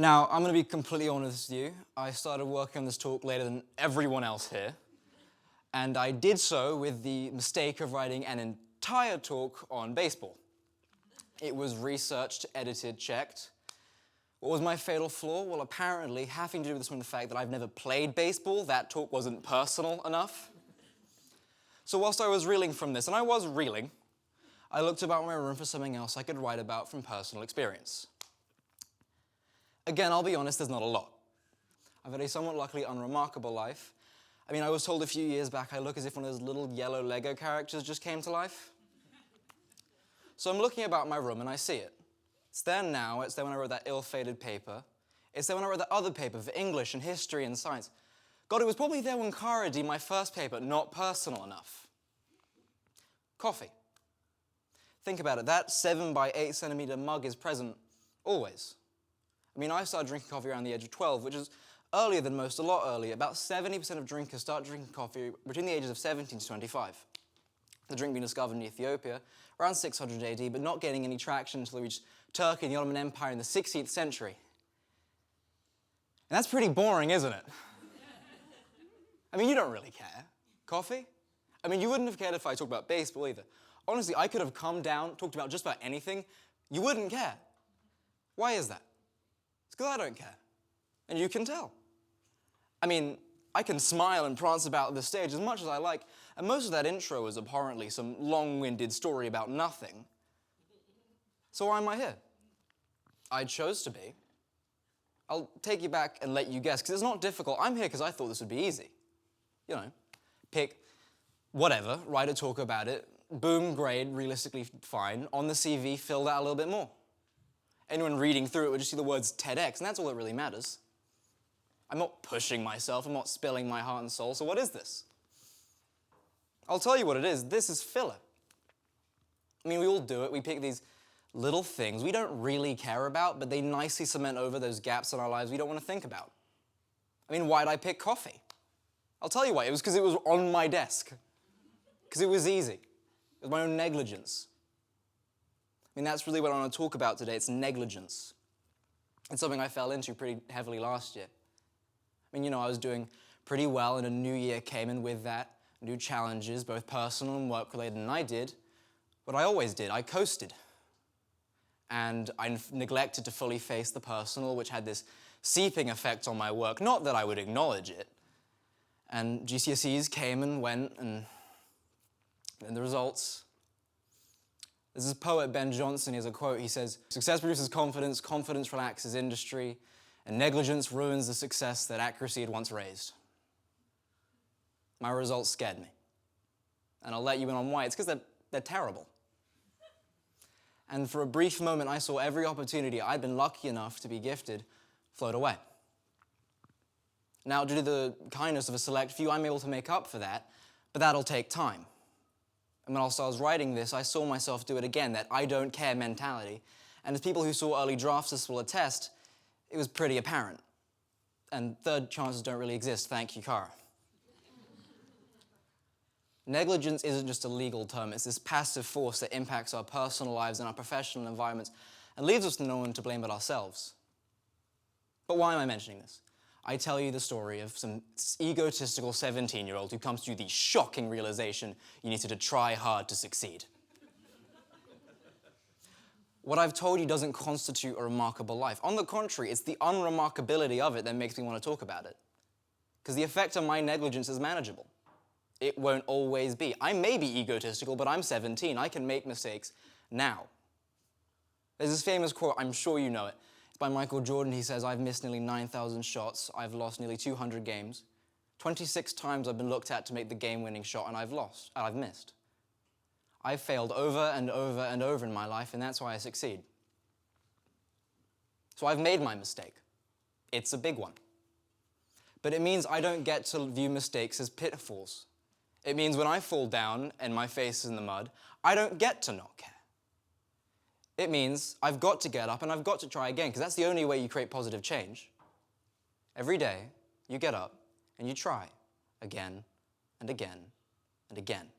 Now, I'm going to be completely honest with you. I started working on this talk later than everyone else here. And I did so with the mistake of writing an entire talk on baseball. It was researched, edited, checked. What was my fatal flaw? Well, apparently, having to do with this one, the fact that I've never played baseball, that talk wasn't personal enough. So whilst I was reeling from this, and I was reeling, I looked about my room for something else I could write about from personal experience. Again, I'll be honest, there's not a lot. I've had a somewhat luckily unremarkable life. I mean, I was told a few years back I look as if one of those little yellow Lego characters just came to life. So I'm looking about my room and I see it. It's there now, it's there when I wrote that ill-fated paper. It's there when I wrote that other paper for English and history and science. God, it was probably there when Cara did my first paper, not personal enough. Coffee. Think about it, that 7 by 8 centimeter mug is present always. I mean, I started drinking coffee around the age of 12, which is earlier than most, a lot earlier. About 70% of drinkers start drinking coffee between the ages of 17 to 25. The drink being discovered in Ethiopia around 600 AD, but not gaining any traction until it reached Turkey and the Ottoman Empire in the 16th century. And that's pretty boring, isn't it? I mean, you don't really care. Coffee? I mean, you wouldn't have cared if I talked about baseball either. Honestly, I could have come down, talked about just about anything. You wouldn't care. Why is that? It's because I don't care. And you can tell. I mean, I can smile and prance about the stage as much as I like, and most of that intro is abhorrently some long-winded story about nothing. So why am I here? I chose to be. I'll take you back and let you guess, because it's not difficult. I'm here because I thought this would be easy. You know, pick whatever, write a talk about it, boom, grade, realistically fine. On the CV, fill that a little bit more. Anyone reading through it would just see the words TEDx, and that's all that really matters. I'm not pushing myself, I'm not spilling my heart and soul, so what is this? I'll tell you what it is. This is filler. I mean, we all do it. We pick these little things we don't really care about, but they nicely cement over those gaps in our lives we don't want to think about. I mean, why'd I pick coffee? I'll tell you why. It was because it was on my desk. Because it was easy. It was my own negligence. I mean, that's really what I want to talk about today. It's negligence. It's something I fell into pretty heavily last year. I mean, you know, I was doing pretty well, and a new year came, and with that, new challenges, both personal and work-related, and I did what I always did. I coasted. And I neglected to fully face the personal, which had this seeping effect on my work. Not that I would acknowledge it. And GCSEs came and went, and the results. There's this poet, Ben Jonson, he has a quote. He says, "Success produces confidence, confidence relaxes industry, and negligence ruins the success that accuracy had once raised." My results scared me. And I'll let you in on why. It's because they're terrible. And for a brief moment, I saw every opportunity I'd been lucky enough to be gifted float away. Now, due to the kindness of a select few, I'm able to make up for that, but that'll take time. And whilst I was writing this, I saw myself do it again, that I don't care mentality. And as people who saw early drafts will attest, it was pretty apparent. And third chances don't really exist, thank you, Cara. Negligence isn't just a legal term, it's this passive force that impacts our personal lives and our professional environments and leaves us no one to blame but ourselves. But why am I mentioning this? I tell you the story of some egotistical 17-year-old who comes to the shocking realization you needed to try hard to succeed. What I've told you doesn't constitute a remarkable life. On the contrary, it's the unremarkability of it that makes me want to talk about it. Because the effect of my negligence is manageable. It won't always be. I may be egotistical, but I'm 17. I can make mistakes now. There's this famous quote, I'm sure you know it. It's by Michael Jordan. He says, "I've missed nearly 9,000 shots. I've lost nearly 200 games. 26 times I've been looked at to make the game-winning shot, and I've missed. I've failed over and over and over in my life, and that's why I succeed. So I've made my mistake. It's a big one. But it means I don't get to view mistakes as pitfalls. It means when I fall down and my face is in the mud, I don't get to not care. It means I've got to get up and I've got to try again, because that's the only way you create positive change. Every day, you get up and you try again and again and again.